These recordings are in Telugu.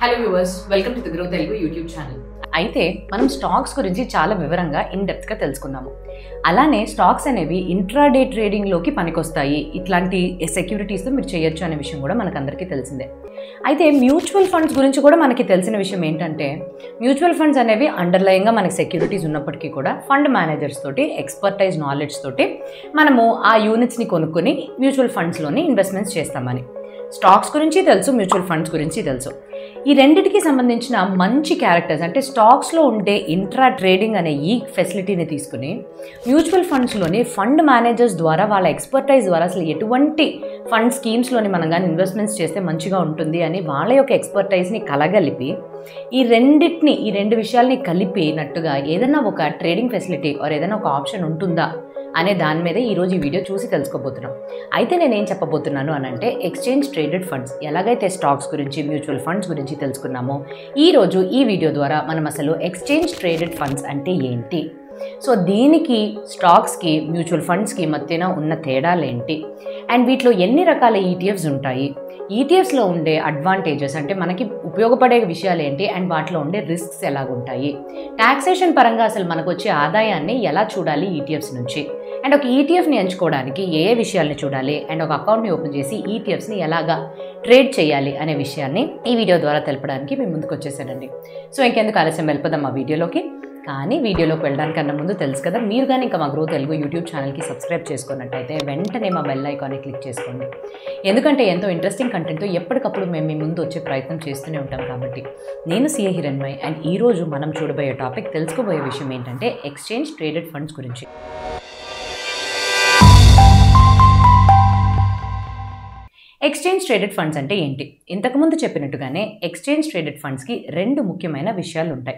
Hello viewers, welcome to the grow Telugu YouTube channel. అయితే మనం స్టాక్స్ గురించి చాలా వివరంగా ఇన్ డెప్త్గా తెలుసుకున్నాము. అలానే స్టాక్స్ అనేవి ఇంట్రాడే ట్రేడింగ్లోకి పనికొస్తాయి, ఇట్లాంటి సెక్యూరిటీస్తో మీరు చేయొచ్చు అనే విషయం కూడా మనకందరికీ తెలిసిందే. అయితే మ్యూచువల్ ఫండ్స్ గురించి కూడా మనకి తెలిసిన విషయం ఏంటంటే, మ్యూచువల్ ఫండ్స్ అనేవి అండర్లైన్గా మనకి సెక్యూరిటీస్ ఉన్నప్పటికీ కూడా ఫండ్ మేనేజర్స్ తోటి ఎక్స్పర్టైజ్ నాలెడ్జ్ తోటి మనము ఆ యూనిట్స్ని కొనుక్కొని మ్యూచువల్ ఫండ్స్లోని ఇన్వెస్ట్మెంట్స్ చేస్తామని. స్టాక్స్ గురించి తెలుసు, మ్యూచువల్ ఫండ్స్ గురించి తెలుసు. ఈ రెండిటికి సంబంధించిన మంచి క్యారెక్టర్స్ అంటే స్టాక్స్లో ఉండే ఇంట్రా ట్రేడింగ్ అనే ఈ ఫెసిలిటీని తీసుకుని మ్యూచువల్ ఫండ్స్లోని ఫండ్ మేనేజర్స్ ద్వారా వాళ్ళ ఎక్స్పర్టైజ్ ద్వారా అసలు ఎటువంటి ఫండ్ స్కీమ్స్లోని మనం కానీ ఇన్వెస్ట్మెంట్స్ చేస్తే మంచిగా ఉంటుంది అని వాళ్ళ యొక్క ఎక్స్పర్టైజ్ని కలగలిపి ఈ రెండు విషయాల్ని కలిపినట్టుగా ఏదైనా ఒక ట్రేడింగ్ ఫెసిలిటీ ఆర్ ఏదైనా ఒక ఆప్షన్ ఉంటుందా అనే దాని మీద ఈరోజు ఈ వీడియో చూసి తెలుసుకోబోతున్నాం. అయితే నేనేం చెప్పబోతున్నాను అని అంటే, ఎక్స్చేంజ్ ట్రేడెడ్ ఫండ్స్ ఎలాగైతే స్టాక్స్ గురించి మ్యూచువల్ ఫండ్స్ గురించి తెలుసుకున్నామో, ఈరోజు ఈ వీడియో ద్వారా మనం అసలు ఎక్స్చేంజ్ ట్రేడెడ్ ఫండ్స్ అంటే ఏంటి, సో దీనికి స్టాక్స్కి మ్యూచువల్ ఫండ్స్కి మధ్యన ఉన్న తేడాలేంటి, అండ్ వీటిలో ఎన్ని రకాల ఈటీఎఫ్స్ ఉంటాయి, ఈటీఎఫ్స్లో ఉండే అడ్వాంటేజెస్ అంటే మనకి ఉపయోగపడే విషయాలు ఏంటి, అండ్ వాటిలో ఉండే రిస్క్స్ ఎలాగుంటాయి, టాక్సేషన్ పరంగా అసలు మనకు వచ్చే ఆదాయాన్ని ఎలా చూడాలి ఈటీఎఫ్స్ నుంచి, అండ్ ఒక ఈటీఎఫ్ని ఎంచుకోవడానికి ఏ విషయాల్ని చూడాలి, అండ్ ఒక అకౌంట్ని ఓపెన్ చేసి ఈటీఎఫ్స్ని ఎలాగా ట్రేడ్ చేయాలి అనే విషయాన్ని ఈ వీడియో ద్వారా తెలపడానికి మేము ముందుకు వచ్చేసానండి. సో ఇంకెందుకు ఆలస్యం, వెళ్ళిపోదాం ఆ వీడియోలోకి. కానీ వీడియోలోకి వెళ్ళడానికన్నా ముందు తెలుసు కదా, మీరు కానీ ఇంకా మా గ్రో తెలుగు యూట్యూబ్ ఛానల్కి సబ్స్క్రైబ్ చేసుకున్నట్టయితే వెంటనే మా బెల్ ఐకాన్ని క్లిక్ చేసుకోండి. ఎందుకంటే ఎంతో ఇంట్రెస్టింగ్ కంటెంట్తో ఎప్పటికప్పుడు మేము మీ ముందు వచ్చే ప్రయత్నం చేస్తూనే ఉంటాం కాబట్టి. నేను సిఏ హిరణ్మయ్, అండ్ ఈరోజు మనం చూడబోయే టాపిక్, తెలుసుకోబోయే విషయం ఏంటంటే ఎక్స్చేంజ్ ట్రేడెడ్ ఫండ్స్ గురించి. ఎక్స్చేంజ్ ట్రేడెడ్ ఫండ్స్ అంటే ఏంటి? ఇంతకుముందు చెప్పినట్టుగానే ఎక్స్చేంజ్ ట్రేడెడ్ ఫండ్స్కి రెండు ముఖ్యమైన విషయాలు ఉంటాయి.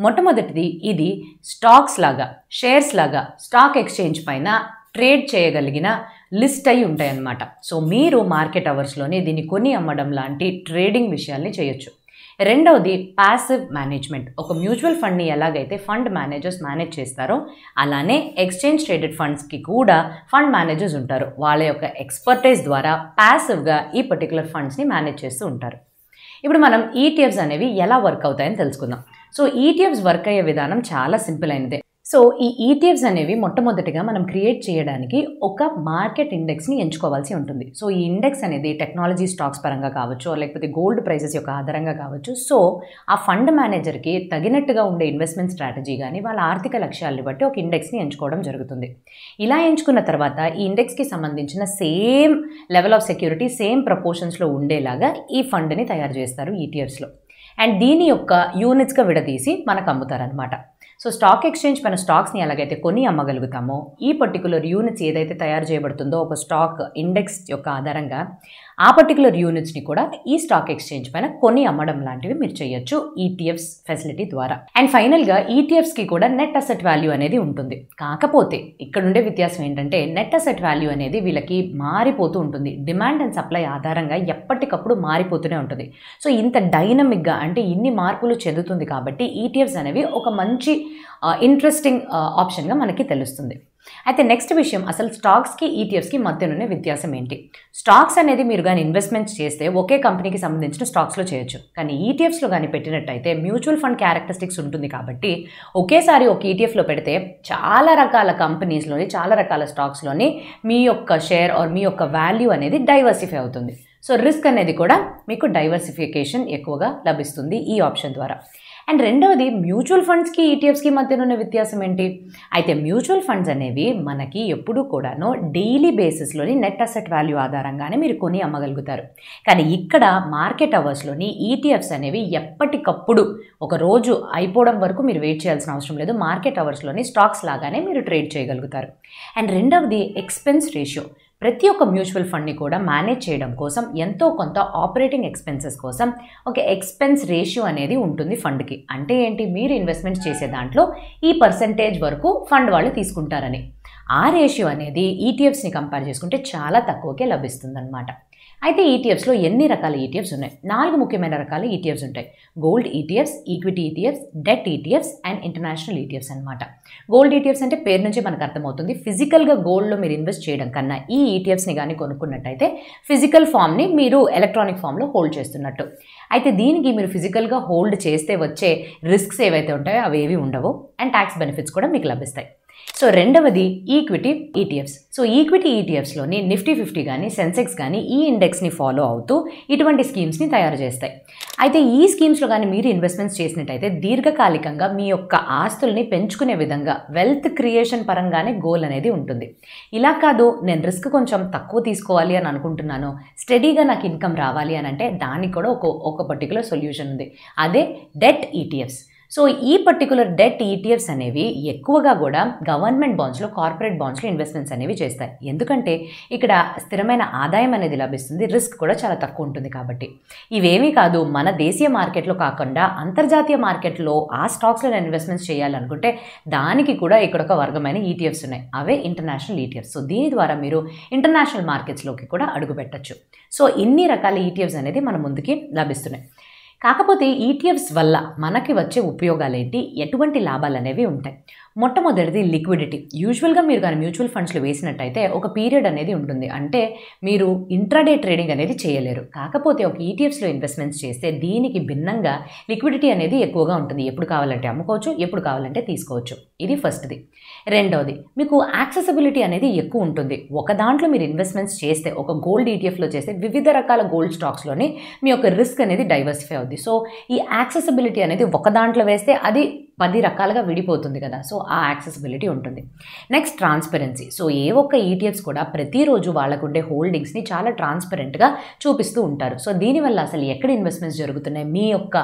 మొట్టమొదటిది, ఇది స్టాక్స్ లాగా, షేర్స్ లాగా స్టాక్ ఎక్స్చేంజ్ పైన ట్రేడ్ చేయగలిగిన లిస్ట్ అయి ఉంటాయన్నమాట. సో మీరు మార్కెట్ అవర్స్లోనే దీన్ని కొని అమ్మడం లాంటి ట్రేడింగ్ విషయాల్ని చేయొచ్చు. రెండవది ప్యాసివ్ మేనేజ్మెంట్. ఒక మ్యూచువల్ ఫండ్ని ఎలాగైతే ఫండ్ మేనేజర్స్ మేనేజ్ చేస్తారో అలానే ఎక్స్చేంజ్ ట్రేడెడ్ ఫండ్స్కి కూడా ఫండ్ మేనేజర్స్ ఉంటారు. వాళ్ళ యొక్క ఎక్స్పర్టైజ్ ద్వారా ప్యాసివ్గా ఈ పర్టికులర్ ఫండ్స్ని మేనేజ్ చేస్తూ ఉంటారు. ఇప్పుడు మనం ఈటీఎఫ్స్ అనేవి ఎలా వర్క్ అవుతాయని తెలుసుకుందాం. సో ఈటీఎఫ్స్ వర్క్ అయ్యే విధానం చాలా సింపుల్ అయినదే. సో ఈ ఈటీఎఫ్స్ అనేవి మొట్టమొదటిగా మనం క్రియేట్ చేయడానికి ఒక మార్కెట్ ఇండెక్స్ని ఎంచుకోవాల్సి ఉంటుంది. సో ఈ ఇండెక్స్ అనేది టెక్నాలజీ స్టాక్స్ పరంగా కావచ్చు, లేకపోతే గోల్డ్ ప్రైసెస్ యొక్క ఆధారంగా కావచ్చు. సో ఆ ఫండ్ మేనేజర్కి తగినట్టుగా ఉండే ఇన్వెస్ట్మెంట్ స్ట్రాటజీ కానీ వాళ్ళ ఆర్థిక లక్ష్యాలను బట్టి ఒక ఇండెక్స్ని ఎంచుకోవడం జరుగుతుంది. ఇలా ఎంచుకున్న తర్వాత ఈ ఇండెక్స్కి సంబంధించిన same level of security, same ప్రపోర్షన్స్లో ఉండేలాగా ఈ ఫండ్ని తయారు చేస్తారు ఈటీఎఫ్స్లో. అండ్ దీని యొక్క యూనిట్స్గా విడదీసి మనకు అమ్ముతారనమాట. సో స్టాక్ ఎక్స్చేంజ్ పైన స్టాక్స్ని ఎలాగైతే కొని అమ్మగలుగుతామో, ఈ పర్టికులర్ యూనిట్స్ ఏదైతే తయారు చేయబడుతుందో ఒక స్టాక్ ఇండెక్స్ యొక్క ఆధారంగా ఆ పర్టికులర్ యూనిట్స్ని కూడా ఈ స్టాక్ ఎక్స్చేంజ్ పైన కొని అమ్మడం లాంటివి మీరు చేయొచ్చు ఈటీఎఫ్స్ ఫెసిలిటీ ద్వారా. అండ్ ఫైనల్గా ఈటీఎఫ్స్కి కూడా నెట్ అసెట్ వాల్యూ అనేది ఉంటుంది. కాకపోతే ఇక్కడ ఉండే వ్యత్యాసం ఏంటంటే, నెట్ అసెట్ వాల్యూ అనేది వీళ్ళకి మారిపోతూ ఉంటుంది. డిమాండ్ అండ్ సప్లై ఆధారంగా ఎప్పటికప్పుడు మారిపోతూనే ఉంటుంది. సో ఇంత డైనమిక్గా అంటే ఇన్ని మార్పులు చెందుతుంది కాబట్టి ఈటీఎఫ్స్ అనేవి ఒక మంచి ఇంట్రెస్టింగ్ ఆప్షన్గా మనకి తెలుస్తుంది. అయితే నెక్స్ట్ విషయం, అసలు స్టాక్స్కి ఈటీఎఫ్స్కి మధ్యలోనే వ్యత్యాసం ఏంటి? స్టాక్స్ అనేది మీరు కానీ ఇన్వెస్ట్మెంట్స్ చేస్తే ఒకే కంపెనీకి సంబంధించిన స్టాక్స్లో చేయొచ్చు. కానీ ఈటీఎఫ్స్లో కానీ పెట్టినట్టయితే మ్యూచువల్ ఫండ్ క్యారెక్టరిస్టిక్స్ ఉంటుంది కాబట్టి ఒకేసారి ఒక ఈటీఎఫ్లో పెడితే చాలా రకాల కంపెనీస్లోని, చాలా రకాల స్టాక్స్లోని మీ యొక్క షేర్ ఆర్ మీ యొక్క వాల్యూ అనేది డైవర్సిఫై అవుతుంది. సో రిస్క్ అనేది కూడా మీకు డైవర్సిఫికేషన్ ఎక్కువగా లభిస్తుంది ఈ ఆప్షన్ ద్వారా. అండ్ రెండవది, మ్యూచువల్ ఫండ్స్కి ఈటీఎఫ్స్కి మధ్యన ఉన్న వ్యత్యాసం ఏంటి? అయితే మ్యూచువల్ ఫండ్స్ అనేవి మనకి ఎప్పుడూ కూడాను డైలీ బేసిస్లోని నెట్ అసెట్ వాల్యూ ఆధారంగానే మీరు కొని అమ్మగలుగుతారు. కానీ ఇక్కడ మార్కెట్ అవర్స్లోని ఈటీఎఫ్స్ అనేవి ఎప్పటికప్పుడు ఒక రోజు అయిపోవడం వరకు మీరు వెయిట్ చేయాల్సిన అవసరం లేదు. మార్కెట్ అవర్స్లోని స్టాక్స్ లాగానే మీరు ట్రేడ్ చేయగలుగుతారు. అండ్ రెండవది, ఎక్స్పెన్స్ రేషియో. ప్రతి ఒక్క మ్యూచువల్ ఫండ్ని కూడా మేనేజ్ చేయడం కోసం ఎంతో కొంత ఆపరేటింగ్ ఎక్స్పెన్సెస్ కోసం ఒక ఎక్స్పెన్స్ రేషియో అనేది ఉంటుంది ఫండ్కి. అంటే ఏంటి? మీరు ఇన్వెస్ట్మెంట్స్ చేసే దాంట్లో ఈ పర్సెంటేజ్ వరకు ఫండ్ వాళ్ళు తీసుకుంటారని. ఆ రేషియో అనేది ఈటీఎఫ్స్ని కంపేర్ చేసుకుంటే చాలా తక్కువకే లభిస్తుంది అనమాట. అయితే ఈటీఎఫ్స్లో ఎన్ని రకాల ఈటీఎఫ్స్ ఉన్నాయి? 4 ముఖ్యమైన రకాల ఈటీఎఫ్స్ ఉంటాయి. Gold ETFs, equity ETFs, debt ETFs and international ETFs అనమాట. గోల్డ్ ఈటీఎఫ్స్ అంటే పేరు నుంచి మనకు అర్థమవుతుంది, ఫిజికల్గా గోల్డ్లో మీరు ఇన్వెస్ట్ చేయడం కన్నా ఈ ఈటీఎఫ్స్ని కానీ కొనుక్కున్నట్టయితే ఫిజికల్ ఫామ్ని మీరు ఎలక్ట్రానిక్ ఫామ్లో హోల్డ్ చేస్తున్నట్టు. అయితే దీనికి మీరు ఫిజికల్గా హోల్డ్ చేస్తే వచ్చే రిస్క్స్ ఏవైతే ఉంటాయో అవి ఏవి ఉండవు అండ్ ట్యాక్స్ బెనిఫిట్స్ కూడా మీకు లభిస్తాయి. సో రెండవది ఈక్విటీ ఈటీఎఫ్స్. సో ఈక్విటీ ఈటీఎఫ్స్లోని నిఫ్టీ 50 కానీ సెన్సెక్స్ కానీ ఈ ఇండెక్స్ని ఫాలో అవుతూ ఇటువంటి స్కీమ్స్ని తయారు చేస్తాయి. అయితే ఈ స్కీమ్స్లో కానీ మీరు ఇన్వెస్ట్మెంట్స్ చేసినట్టయితే దీర్ఘకాలికంగా మీ యొక్క ఆస్తుల్ని పెంచుకునే విధంగా వెల్త్ క్రియేషన్ పరంగానే గోల్ అనేది ఉంటుంది. ఇలా కాదు నేను రిస్క్ కొంచెం తక్కువ తీసుకోవాలి అని అనుకుంటున్నాను, స్టడీగా నాకు ఇన్కమ్ రావాలి అని అంటే దానికి కూడా ఒక పర్టికులర్ సొల్యూషన్ ఉంది, అదే డెట్ ఈటీఎఫ్స్. సో ఈ పర్టికులర్ డెట్ ఈటీఎఫ్స్ అనేవి ఎక్కువగా కూడా గవర్నమెంట్ బాండ్స్లో, కార్పొరేట్ బాండ్స్లో ఇన్వెస్ట్మెంట్స్ అనేవి చేస్తాయి. ఎందుకంటే ఇక్కడ స్థిరమైన ఆదాయం అనేది లభిస్తుంది, రిస్క్ కూడా చాలా తక్కువ ఉంటుంది కాబట్టి. ఇవేమీ కాదు, మన దేశీయ మార్కెట్లో కాకుండా అంతర్జాతీయ మార్కెట్లో ఆ స్టాక్స్లో ఇన్వెస్ట్మెంట్స్ చేయాలనుకుంటే దానికి కూడా ఇక్కడ ఒక వర్గమైన ఈటీఎఫ్స్ ఉన్నాయి, అవే ఇంటర్నేషనల్ ఈటీఎఫ్స్. సో దీని ద్వారా మీరు ఇంటర్నేషనల్ మార్కెట్స్లోకి కూడా అడుగు పెట్టచ్చు. సో ఇన్ని రకాల ఈటీఎఫ్స్ అనేది మన ముందుకి లభిస్తున్నాయి. కాకపోతే ఈటీఎఫ్స్ వల్ల మనకి వచ్చే ఉపయోగాలు ఏంటి, ఎటువంటి లాభాలు అనేవి ఉంటాయి? మొట్టమొదటిది లిక్విడిటీ. యూజువల్గా మీరు కానీ మ్యూచువల్ ఫండ్స్లో వేసినట్టయితే ఒక పీరియడ్ అనేది ఉంటుంది, అంటే మీరు ఇంట్రాడే ట్రేడింగ్ అనేది చేయలేరు. కాకపోతే ఒక ఈటీఎఫ్స్లో ఇన్వెస్ట్మెంట్స్ చేస్తే దీనికి భిన్నంగా లిక్విడిటీ అనేది ఎక్కువగా ఉంటుంది. ఎప్పుడు కావాలంటే అమ్ముకోవచ్చు, ఎప్పుడు కావాలంటే తీసుకోవచ్చు. ఇది ఫస్ట్ది. రెండవది, మీకు యాక్సెసిబిలిటీ అనేది ఎక్కువ ఉంటుంది. ఒక దాంట్లో మీరు ఇన్వెస్ట్మెంట్స్ చేస్తే, ఒక గోల్డ్ ఈటీఎఫ్లో చేస్తే వివిధ రకాల గోల్డ్ స్టాక్స్లోని మీ యొక్క రిస్క్ అనేది డైవర్సిఫై అవుతుంది. సో ఈ యాక్సెసిబిలిటీ అనేది ఒక దాంట్లో వేస్తే అది 10 రకాలుగా విడిపోతుంది కదా, సో ఆ యాక్సెసిబిలిటీ ఉంటుంది. Next transparency. సో ఏ ఒక్క ఈటీఎఫ్స్ కూడా ప్రతిరోజు వాళ్ళకుండే హోల్డింగ్స్ని చాలా ట్రాన్స్పరెంట్గా చూపిస్తూ ఉంటారు. సో దీనివల్ల అసలు ఎక్కడ ఇన్వెస్ట్మెంట్స్ జరుగుతున్నాయి, మీ యొక్క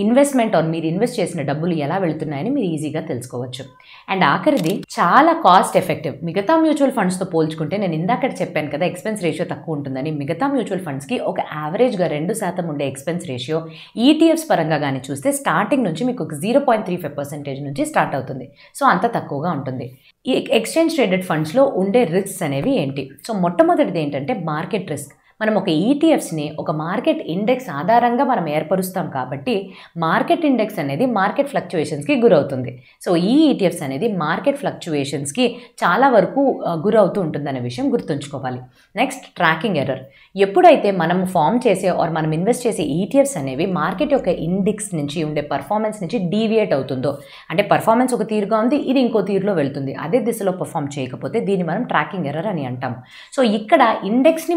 ఇన్వెస్ట్మెంట్ మీరు ఇన్వెస్ట్ చేసిన డబ్బులు ఎలా వెళుతున్నాయని మీరు ఈజీగా తెలుసుకోవచ్చు. అండ్ ఆఖరిది చాలా కాస్ట్ ఎఫెక్టివ్. మిగతా మ్యూచువల్ ఫండ్స్తో పోల్చుకుంటే నేను ఇందాక చెప్పాను కదా ఎక్స్పెన్స్ రేషియో తక్కువ ఉంటుందని, మిగతా మ్యూచువల్ ఫండ్స్కి ఒక యావరేజ్గా 2% ఉండే ఎక్స్పెన్స్ రేషియో ఈటీఎఫ్స్ పరంగా కానీ చూస్తే స్టార్టింగ్ నుంచి మీకు ఒక 0.35% నుంచి స్టార్ట్ అవుతుంది. సో అంత తక్కువగా ఉంటుంది. ఈ ఎక్స్చేంజ్ ట్రేడెడ్ ఫండ్స్లో ఉండే రిస్క్స్ అనేవి ఏంటి? సో మొట్టమొదటిది ఏంటంటే మార్కెట్ రిస్క్. మనం ఒక ఈటీఎఫ్స్ని ఒక మార్కెట్ ఇండెక్స్ ఆధారంగా మనం ఏర్పరుస్తాం కాబట్టి మార్కెట్ ఇండెక్స్ అనేది మార్కెట్ ఫ్లక్చువేషన్స్కి గురవుతుంది. సో ఈ ఈటీఎఫ్స్ అనేది మార్కెట్ ఫ్లక్చువేషన్స్కి చాలా వరకు గురవుతూ ఉంటుందనే విషయం గుర్తుంచుకోవాలి. Next tracking error. ఎప్పుడైతే మనం ఫామ్ చేసే మనం ఇన్వెస్ట్ చేసే ఈటీఎఫ్స్ అనేవి మార్కెట్ యొక్క ఇండెక్స్ నుంచి ఉండే పర్ఫార్మెన్స్ నుంచి డీవియేట్ అవుతుందో, అంటే పర్ఫార్మెన్స్ ఒక తీరుగా ఉంది, ఇది ఇంకో తీరులో వెళ్తుంది, అదే దిశలో పర్ఫామ్ చేయకపోతే దీన్ని మనం ట్రాకింగ్ ఎర్రర్ అని అంటాం. సో ఇక్కడ ఇండెక్స్ని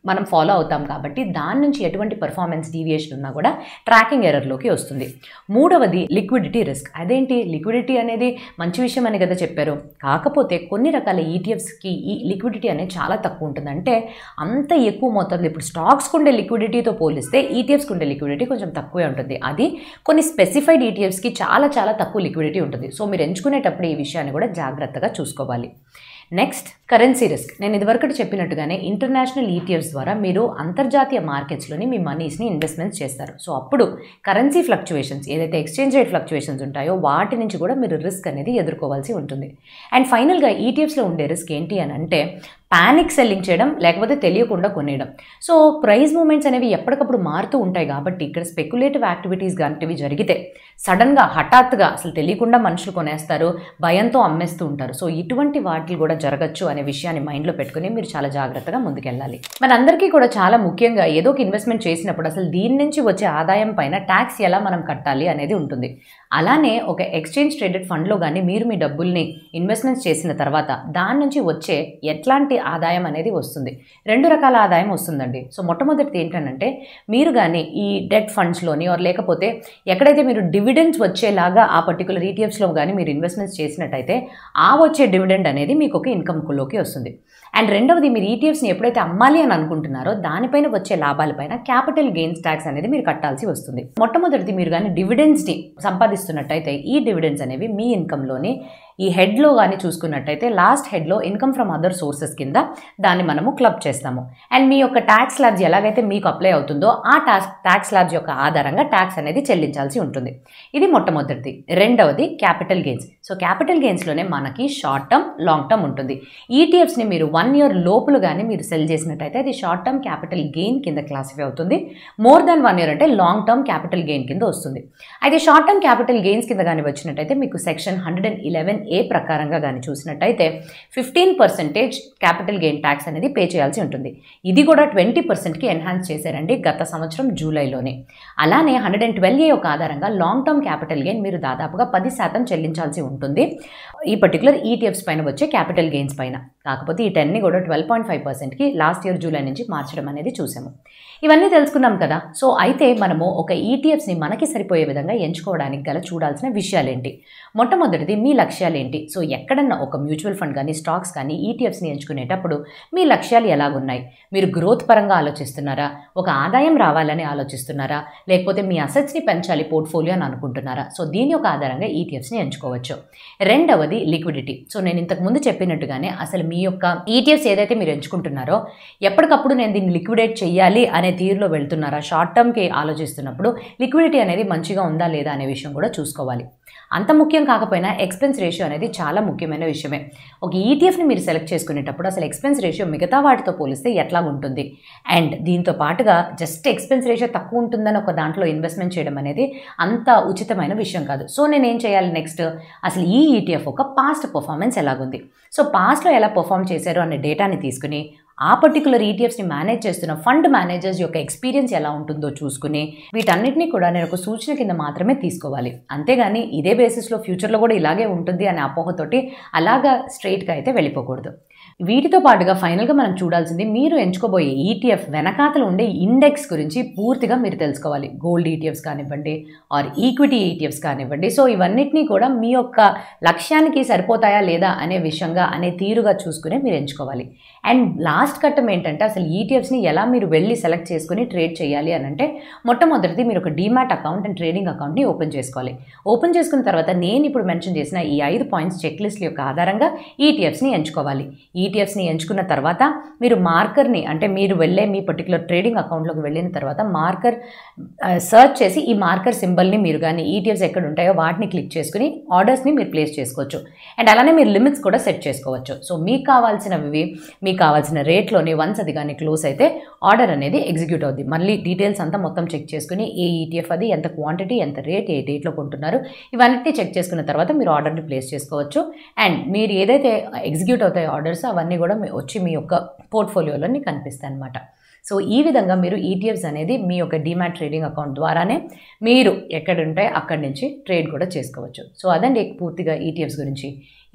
మనం ఫాలో అవుతాం కాబట్టి దాని నుంచి ఎటువంటి పర్ఫార్మెన్స్ డీవియేషన్ ఉన్నా కూడా ట్రాకింగ్ ఎర్రర్లోకి వస్తుంది. మూడవది లిక్విడిటీ రిస్క్. అదేంటి, లిక్విడిటీ అనేది మంచి విషయం అని కదా చెప్పారు, కాకపోతే కొన్ని రకాల ఈటీఎఫ్స్కి ఈ లిక్విడిటీ అనేది చాలా తక్కువ ఉంటుంది. అంటే అంత ఎక్కువ మొత్తంలో ఇప్పుడు స్టాక్స్కి ఉండే లిక్విడిటీతో పోలిస్తే ఈటీఎఫ్స్కి ఉండే లిక్విడిటీ కొంచెం తక్కువే ఉంటుంది. అది కొన్ని స్పెసిఫైడ్ ఈటీఎఫ్స్కి చాలా చాలా తక్కువ లిక్విడిటీ ఉంటుంది. సో మీరు ఎంచుకునేటప్పుడు ఈ విషయాన్ని కూడా జాగ్రత్తగా చూసుకోవాలి. Next currency risk. నేను ఇదివరకు చెప్పినట్టుగానే ఇంటర్నేషనల్ ఈటీఎఫ్స్ ద్వారా మీరు అంతర్జాతీయ మార్కెట్స్లోని మీ మనీస్ని ఇన్వెస్ట్మెంట్స్ చేస్తారు. సో అప్పుడు కరెన్సీ ఫ్లక్చువేషన్స్, ఏదైతే ఎక్స్చేంజ్ రేట్ ఫ్లక్చువేషన్స్ ఉంటాయో వాటి నుంచి కూడా మీరు రిస్క్ అనేది ఎదుర్కోవాల్సి ఉంటుంది. అండ్ ఫైనల్గా ఈటీఎఫ్స్లో ఉండే రిస్క్ ఏంటి అని అంటే ప్యానిక్ సెల్లింగ్ చేయడం, లేకపోతే తెలియకుండా కొనేయడం. సో ప్రైస్ మూమెంట్స్ అనేవి ఎప్పటికప్పుడు మారుతూ ఉంటాయి కాబట్టి ఇక్కడ స్పెక్యులేటివ్ యాక్టివిటీస్ లాంటివి జరిగితే సడన్గా హఠాత్తుగా అసలు తెలియకుండా మనుషులు కొనేస్తారు, భయంతో అమ్మేస్తూ ఉంటారు. సో ఇటువంటి వాటిలు కూడా జరగచ్చు అనే విషయాన్ని మైండ్లో పెట్టుకుని మీరు చాలా జాగ్రత్తగా ముందుకెళ్ళాలి. మనందరికీ కూడా చాలా ముఖ్యంగా ఏదో ఒక ఇన్వెస్ట్మెంట్ చేసినప్పుడు అసలు దీని నుంచి వచ్చే ఆదాయం పైన ట్యాక్స్ ఎలా మనం కట్టాలి అనేది ఉంటుంది. అలానే ఒక ఎక్స్చేంజ్ ట్రేడెడ్ ఫండ్లో కానీ మీరు మీ డబ్బుల్ని ఇన్వెస్ట్మెంట్స్ చేసిన తర్వాత దాని నుంచి వచ్చే ఎట్లాంటి ఆదాయం అనేది వస్తుంది. 2 రకాల ఆదాయం వస్తుందండి. సో మొట్టమొదటిది ఏంటంటే మీరు కానీ ఈ డెట్ ఫండ్స్లోని లేకపోతే ఎక్కడైతే మీరు డివిడెండ్స్ వచ్చేలాగా ఆ పర్టికులర్ ఈటీఎఫ్స్లో కానీ మీరు ఇన్వెస్ట్మెంట్స్ చేసినట్టయితే ఆ వచ్చే డివిడెండ్ అనేది మీకు ఒక ఇన్కమ్లోకి వస్తుంది. అండ్ రెండవది, మీరు ఈటీఎఫ్స్ని ఎప్పుడైతే అమ్మాలి అని అనుకుంటున్నారో దానిపైన వచ్చే లాభాలపైన క్యాపిటల్ గెయిన్స్ ట్యాక్స్ అనేది మీరు కట్టాల్సి వస్తుంది. మొట్టమొదటిది మీరు కానీ డివిడెండ్స్ని సంపాదిస్తున్నట్టయితే ఈ డివిడెండ్స్ అనేవి మీ ఇన్కంలోని ఈ హెడ్లో కానీ చూసుకున్నట్టయితే లాస్ట్ హెడ్లో ఇన్కమ్ ఫ్రమ్ అదర్ సోర్సెస్ కింద దాన్ని మనము క్లబ్ చేస్తాము. అండ్ మీ యొక్క ట్యాక్స్ స్లాబ్స్ ఎలాగైతే మీకు అప్లై అవుతుందో ఆ ట్యాక్స్ స్లాబ్స్ యొక్క ఆధారంగా ట్యాక్స్ అనేది చెల్లించాల్సి ఉంటుంది. ఇది మొట్టమొదటిది. రెండవది క్యాపిటల్ గెయిన్స్. సో క్యాపిటల్ గెయిన్స్లోనే మనకి షార్ట్ టర్మ్, లాంగ్ టర్మ్ ఉంటుంది. ఈటీఎఫ్స్ని మీరు 1 year లోపులు కానీ మీరు సెల్ చేసినట్టయితే అది షార్ట్ టర్మ్ క్యాపిటల్ గెయిన్ కింద క్లాసిఫై అవుతుంది. మోర్ దాన్ 1 year అంటే లాంగ్ టర్మ్ క్యాపిటల్ గెయిన్ కింద వస్తుంది. అయితే షార్ట్ టర్మ్ క్యాపిటల్ గెయిన్స్ కింద కానీ వచ్చినట్టయితే మీకు సెక్షన్ 111A ప్రకారంగా కానీ చూసినట్టయితే 15% క్యాపిటల్ గెయిన్ ట్యాక్స్ అనేది పే చేయాల్సి ఉంటుంది. ఇది కూడా 20%కి ఎన్హాన్స్ చేశారండి గత సంవత్సరం జూలైలోనే. అలానే 112A యొక్క ఆధారంగా లాంగ్ టర్మ్ క్యాపిటల్ గెయిన్ మీరు దాదాపుగా 10% చెల్లించాల్సి ఉంటుంది ఈ పర్టికులర్ ఈటీఎఫ్స్ పైన వచ్చే క్యాపిటల్ గెయిన్స్ పైన. కాకపోతే ఈ 10ని కూడా 12.5%కి లాస్ట్ ఇయర్ జూలై నుంచి మార్చడం అనేది చూసాము. ఇవన్నీ తెలుసుకున్నాం కదా. సో అయితే మనము ఒక ఈటీఎఫ్స్ని మనకి సరిపోయే విధంగా ఎంచుకోవడానికి గల చూడాల్సిన విషయాలేంటి? మొట్టమొదటిది మీ లక్ష్యాలు ఏంటి? సో ఎక్కడన్నా ఒక మ్యూచువల్ ఫండ్ కానీ స్టాక్స్ కానీ ఈటీఎఫ్స్ని ఎంచుకునేటప్పుడు మీ లక్ష్యాలు ఎలాగున్నాయి? మీరు గ్రోత్ పరంగా ఆలోచిస్తున్నారా? ఒక ఆదాయం రావాలని ఆలోచిస్తున్నారా? లేకపోతే మీ అసెట్స్ని పెంచాలి పోర్ట్ఫోలియో అని అనుకుంటున్నారా? సో దీని యొక్క ఆధారంగా ఈటీఎఫ్స్ని ఎంచుకోవచ్చు. రెండవది లిక్విడిటీ. సో నేను ఇంతకు ముందు చెప్పినట్టుగానే అసలు మీ యొక్క ఈటీఎఫ్స్ ఏదైతే మీరు ఎంచుకుంటున్నారో ఎప్పటికప్పుడు నేను దీన్ని లిక్విడేట్ చేయాలి అనే తీరులో వెళ్తున్నారా? షార్ట్ టర్మ్కి ఆలోచిస్తున్నప్పుడు లిక్విడిటీ అనేది మంచిగా ఉందా లేదా అనే విషయం కూడా చూసుకోవాలి. అంత ముఖ్యం కాకపోయినా ఎక్స్పెన్స్ రేషియో అనేది చాలా ముఖ్యమైన విషయమే. ఒక ఈటీఎఫ్ని మీరు సెలెక్ట్ చేసుకునేటప్పుడు అసలు ఎక్స్పెన్స్ రేషియో మిగతా వాటితో పోలిస్తే ఎట్లా ఉంటుంది? అండ్ దీంతో పాటుగా జస్ట్ ఎక్స్పెన్స్ రేషియో తక్కువ ఉంటుందని ఒక దాంట్లో ఇన్వెస్ట్మెంట్ చేయడం అనేది అంత ఉచితమైన విషయం కాదు. సో నేనేం చేయాలి నెక్స్ట్? అసలు ఈ ఈటీఎఫ్ ఒక పాస్ట్ పర్ఫార్మెన్స్ ఎలాగుంది, సో పాస్ట్లో ఎలా పర్ఫామ్ చేశారు అనే డేటాని తీసుకుని ఆ పర్టికులర్ ఈటీఎఫ్స్ని మేనేజ్ చేస్తున్న ఫండ్ మేనేజర్స్ యొక్క ఎక్స్పీరియన్స్ ఎలా ఉంటుందో చూసుకుని వీటన్నిటినీ కూడా నేను ఒక సూచన కింద మాత్రమే తీసుకోవాలి. అంతేగాని ఇదే బేసిస్లో ఫ్యూచర్లో కూడా ఇలాగే ఉంటుంది అనే అపోహతోటి అలాగా స్ట్రైట్గా అయితే వెళ్ళిపోకూడదు. వీటితో పాటుగా ఫైనల్గా మనం చూడాల్సింది మీరు ఎంచుకోబోయే ఈటీఎఫ్ వెనకాతలు ఉండే ఇండెక్స్ గురించి పూర్తిగా మీరు తెలుసుకోవాలి. గోల్డ్ ఈటీఎఫ్స్ కానివ్వండి ఆర్ ఈక్విటీ ఈటీఎఫ్స్ కానివ్వండి. సో ఇవన్నిటినీ కూడా మీ యొక్క లక్ష్యానికి సరిపోతాయా లేదా అనే విషయంగా అనే తీరుగా చూసుకునే మీరు ఎంచుకోవాలి. అండ్ లాస్ట్ ఘట్టం ఏంటంటే అసలు ఈటీఎఫ్స్ని ఎలా మీరు వెళ్ళి సెలెక్ట్ చేసుకుని ట్రేడ్ చేయాలి అని అంటే మొట్టమొదటిది మీరు ఒక డీమ్యాట్ అకౌంట్ అండ్ ట్రేడింగ్ అకౌంట్ని ఓపెన్ చేసుకోవాలి. ఓపెన్ చేసుకున్న తర్వాత నేను ఇప్పుడు మెన్షన్ చేసిన ఈ 5 పాయింట్స్ చెక్ లిస్ట్ యొక్క ఆధారంగా ఈటీఎఫ్స్ని ఎంచుకోవాలి. ఈటీఎఫ్స్ని ఎంచుకున్న తర్వాత మీరు మార్కర్ని అంటే మీరు వెళ్ళే మీ పర్టికులర్ ట్రేడింగ్ అకౌంట్లోకి వెళ్ళిన తర్వాత మార్కర్ సర్చ్ చేసి ఈ మార్కర్ సింబల్ని మీరు కానీ ఈటీఎఫ్స్ ఎక్కడ ఉంటాయో వాటిని క్లిక్ చేసుకుని ఆర్డర్స్ని మీరు ప్లేస్ చేసుకోవచ్చు. అండ్ అలానే మీరు లిమిట్స్ కూడా సెట్ చేసుకోవచ్చు. సో మీకు కావాల్సినవి మీకు కావాల్సిన రేట్లోనే వన్స్ అది కానీ క్లోజ్ అయితే ఆర్డర్ అనేది ఎగ్జిక్యూట్ అవుద్ది. మళ్ళీ డీటెయిల్స్ అంతా మొత్తం చెక్ చేసుకుని ఏ ఈటీఎఫ్ అది, ఎంత క్వాంటిటీ, ఎంత రేట్, ఏ డేట్లో కొంటున్నారు ఇవన్నీ చెక్ చేసుకున్న తర్వాత మీరు ఆర్డర్ని ప్లేస్ చేసుకోవచ్చు. అండ్ మీరు ఏదైతే ఎగ్జిక్యూట్ అవుతాయో ఆర్డర్స్ అవన్నీ కూడా వచ్చి మీ యొక్క పోర్ట్ఫోలియోలోని కనిపిస్తాయి అన్నమాట. సో ఈ విధంగా మీరు ఈటీఎఫ్స్ అనేది మీ యొక్క డీమ్యాట్ ట్రేడింగ్ అకౌంట్ ద్వారానే మీరు ఎక్కడుంటే అక్కడి నుంచి ట్రేడ్ కూడా చేసుకోవచ్చు. సో అదండి పూర్తిగా ఈటీఎఫ్స్ గురించి.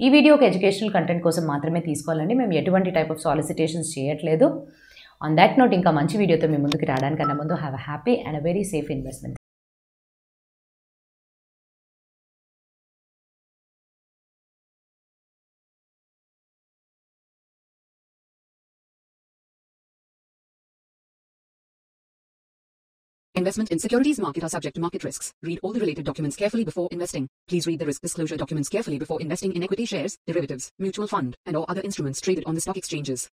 ఈ వీడియో ఒక ఎడ్యుకేషనల్ కంటెంట్ కోసం మాత్రమే తీసుకోవాలండి. మేము ఎటువంటి టైప్ ఆఫ్ సాలిసిటేషన్స్ చేయట్లేదు. ఆన్ దాట్ నోట్ ఇంకా మంచి వీడియోతో మీ ముందుకు రావడానికన్నా ముందు have a happy and a very safe investment. Investment in securities market are subject to market risks. Read all the related documents carefully before investing. Please read the risk disclosure documents carefully before investing in equity shares, derivatives, mutual fund, and or other instruments traded on the stock exchanges.